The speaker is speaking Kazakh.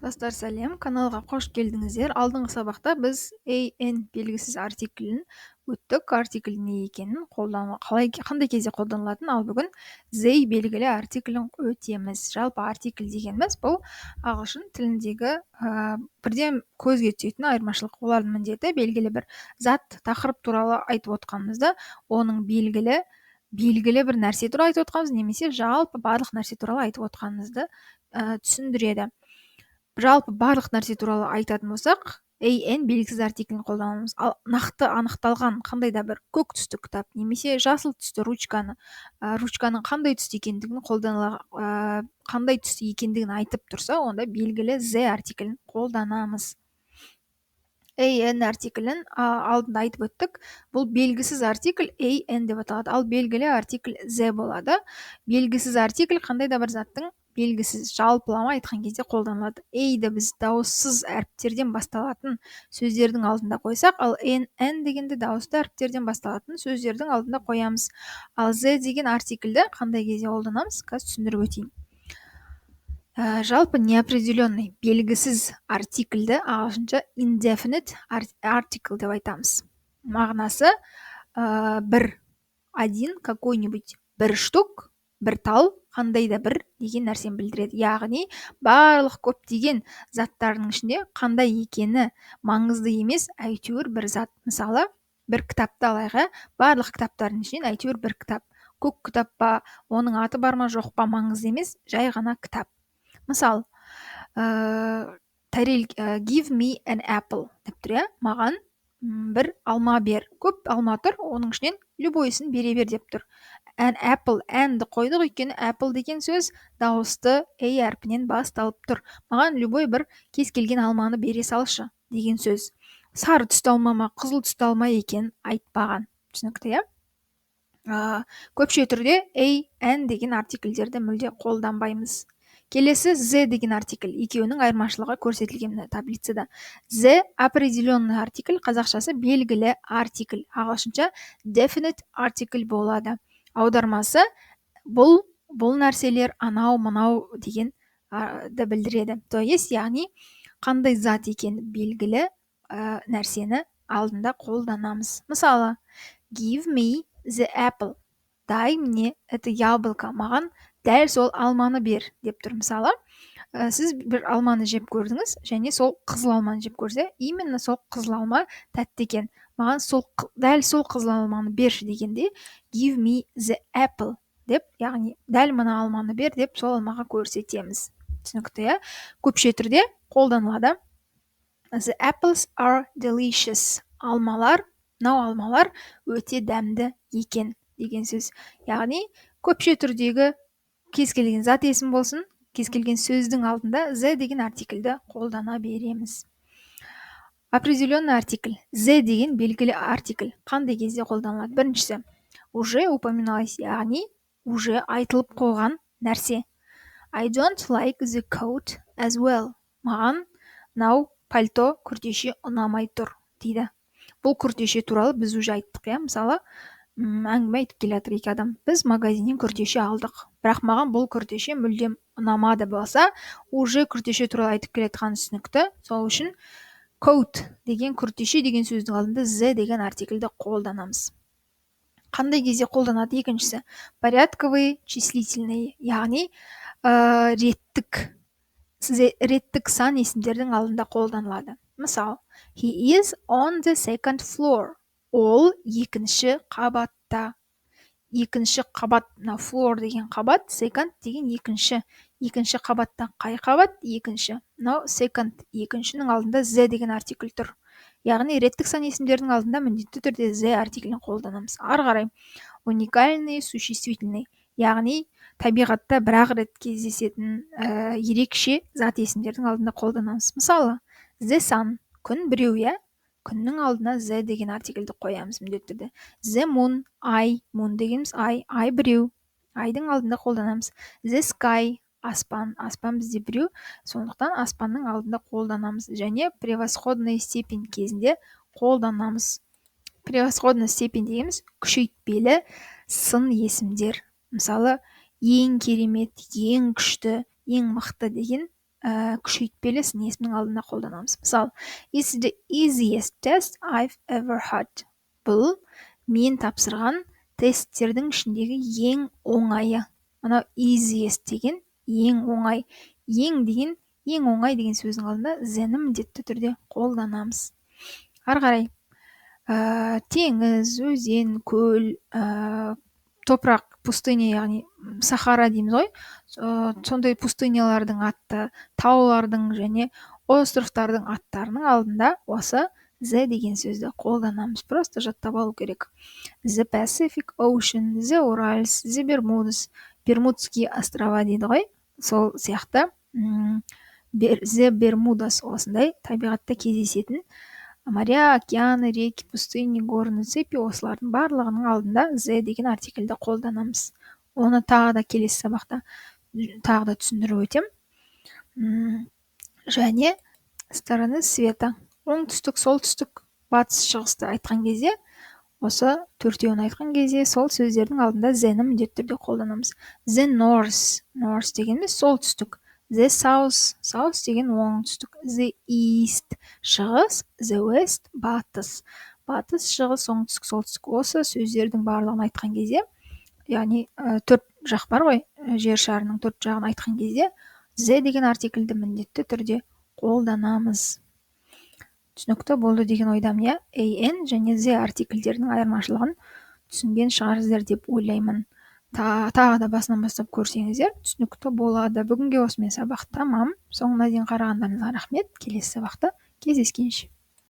Достар сәлем, каналға қош келдіңіздер. Алдыңғы сабақта біз an белгісіз артиклін өттік. Артикль не екенін, қандай кезде қолданылатын, ал бүгін they белгілі артиклін өтеміз. Жалпы артикль дегеніміз бұл ағылшын тіліндегі бірден көзге түсетін айырмашылық. Олардың міндеті белгілі бір зат, тақырып туралы айтып отқанымызда, оның белгілі бір нәрсе туралы айтып отқанымыз, немесе жалпы барлық нәрсе туралы айтып отқанымызды түсіндіреді. Жалпы барлық нәрсе туралы айтатын болсақ, an белгісіз артиклін қолданамыз. Ал нақты анықталған қандай да бір көк түсті кітап немесе жасыл түсті ручканың қандай түсті екендігін қандай түсті екендігін айтып тұрса, онда белгілі the артиклін қолданамыз. an артиклін алдында айтып өттік. Бұл белгісіз артикль an деп аталады, ал белгілі артикль the болады. Белгісіз артикль қандай да бір заттың белгісіз, жалпылама айтқан кезде қолданылады. ді біз дауыссыз әріптерден басталатын сөздердің алдында қойсақ, ал n дегенде дауысты әріптерден басталатын сөздердің алдында қоямыз. Ал the деген артикльді қандай кезде қолданамыз? Қазір түсіндіріп өтейін. Жалпы неопределенный белгісіз артикльді ағылшынша indefinite article деп айтамыз. Мағынасы один какой-нибудь бір штук, бір тал, қандай да бір деген нәрсені білдіреді. Яғни барлық көптеген заттардың ішінде қандай екені маңызды емес, әйтеуір бір зат. Мысалы, бір кітапты алайық, барлық кітаптардың ішінен әйтеуір бір кітап. Көк кітап па, оның аты бар ма жоқ па маңызды емес, жай ғана кітап. Мысал, give me an apple деп тұр, маған бір алма бер. Көп алма тұр, оның ішінен любойсын бере бер деп тұр. An apple, and қойдық, өйткені apple деген сөз дауысты a әрпінен басталып тұр. Маған любой бір кез келген алманы бере салшы деген сөз. Сары түсті алма ма, қызыл түсті алма екен айтпаған. Түсінікті, көпше түрде an деген артикльдерді мүлде қолданбаймыз. Келесі the деген артикль. Екеуінің айырмашылығы көрсетілген таблицада. The определенный артикль, қазақшасы белгілі артикль. Ағылшынша definite article болады. Аудармасы бұл нәрселер анау мынау деген білдіреді. То есть, яғни қандай зат екен белгілі нәрсені алдында қолданамыз. Мысалы, give me the apple. Дай мне это яблоко. Маған дәл сол алманы бер деп тұр. Мысалы, сіз бір алманы жеп көрдіңіз, және сол қызыл алманы жеп көрсе, именно сол қызыл алма тәтті екен. Маған дәл сол қызыл алманы берші дегенде, give me the apple деп, яғни дәл мына алманы бер деп сол алмаға көрсетеміз. Түсінікті, көпше түрде қолданылады. The apples are delicious. Мынау алмалар өте дәмді екен деген сөз. Яғни көпше түрдегі кез келген зат есім болсын, кез келген сөздің алдында the деген артикльді қолдана береміз. Определенный артикль. The деген белгілі артикль. Қандай кезде қолданылады? Біріншісі, уже упоминалось, яғни уже айтылып қойған нәрсе. I don't like the coat as well. Маған мынау пальто, күртеше ұнамай тұр дейді. Бұл күртеше туралы біз уже айттық, мысалы, әңгіме айтып келе жатыр екі адам. Біз магазиннен күртеше алдық, бірақ маған бұл күртеше мүлдем ұнамады болса, уже күртеше туралы айтып келе жатқан түсінікті. Сол үшін coat деген күртеше деген сөздің алдында the деген артикльді қолданамыз. Қандай кезде қолданады? Екіншісі, порядковый числительный, яғни реттік сан есімдердің алдында қолданылады. Мысал, he is on the second floor. Ол екінші қабатта. Екінші қабат, floor деген қабат, second деген екінші қабатта. Қай қабат? Екінші. Second, екіншінің алдында the деген артикль тұр. Яғни реттік сан есімдердің алдында міндетті түрде the артиклін қолданамыз. Ары қарай, уникальный существительный, яғни табиғатта бір-ақ рет кездесетін ерекше зат есімдердің алдында қолданамыз. Мысалы, the sun, күн біреу, күннің алдына the деген артикльді қоямыз міндетті түрде. The moon, ай, moon дегеніміз ай біреу, айдың алдында қолданамыз. The sky, аспан бізде біреу, сондықтан аспанның алдында қолданамыз. Және превосходная степень кезінде қолданамыз. Превосходная степень дегеніміз күшейтпелі сын есімдер. Мысалы, ең керемет, ең күшті, ең мықты деген күшейтпелі сын есімнің алдына қолданамыз. Мысалы, it's the easiest test I've ever had. Бұл мен тапсырған тесттердің ішіндегі ең оңайы. Мынау easiest деген ең оңай. Ең оңай деген сөздің алдында зені міндетті түрде қолданамыз. Ары қарай теңіз, өзен, көл, топырақ, пустыня, яғни сахара дейміз ғой. Сондай пустынялардың аты, таулардың және островтардың аттарының алдында осы the деген сөзді қолданамыз. Просто жаттап алу керек. The Pacific Ocean, the Urals, the Bermudas, Бермудские острова дейді ғой. Сол сияқты the Bermudas осындай табиғатта кездесетін моря, океаны, реки, пустыни, горны, цепи осылардың барлығының алдында the деген артикльді қолданамыз. Оны тағы да келесі сабақта тағы да түсіндіріп өтем. Және стороны света, оңтүстік, солтүстік, батыс, шығысты айтқан кезде, осы төртеуін айтқан кезде сол сөздердің алдында the-ні міндетті түрде қолданамыз. The north дегеніміз солтүстік. The south деген оңтүстік. The east шығыс, the west батыс. Батыс, шығыс, оңтүстік, солтүстік осы сөздердің барлығын айтқан кезде, яғни төрт жақ бар ғой, жер шарының төрт жағын айтқан кезде, the деген артикльді міндетті түрде қолданамыз. Түсінікті болды деген ойдамын, an және the артикльдерінің айырмашылығын түсінген шығарсыздар деп ойлаймын. Тағы да басынан бастап көрсеңіздер түсінікті болады. Бүгінге осымен сабақ тамам. Соңына дейін қарағандарыңызға рахмет. Келесі сабақта кездескенше.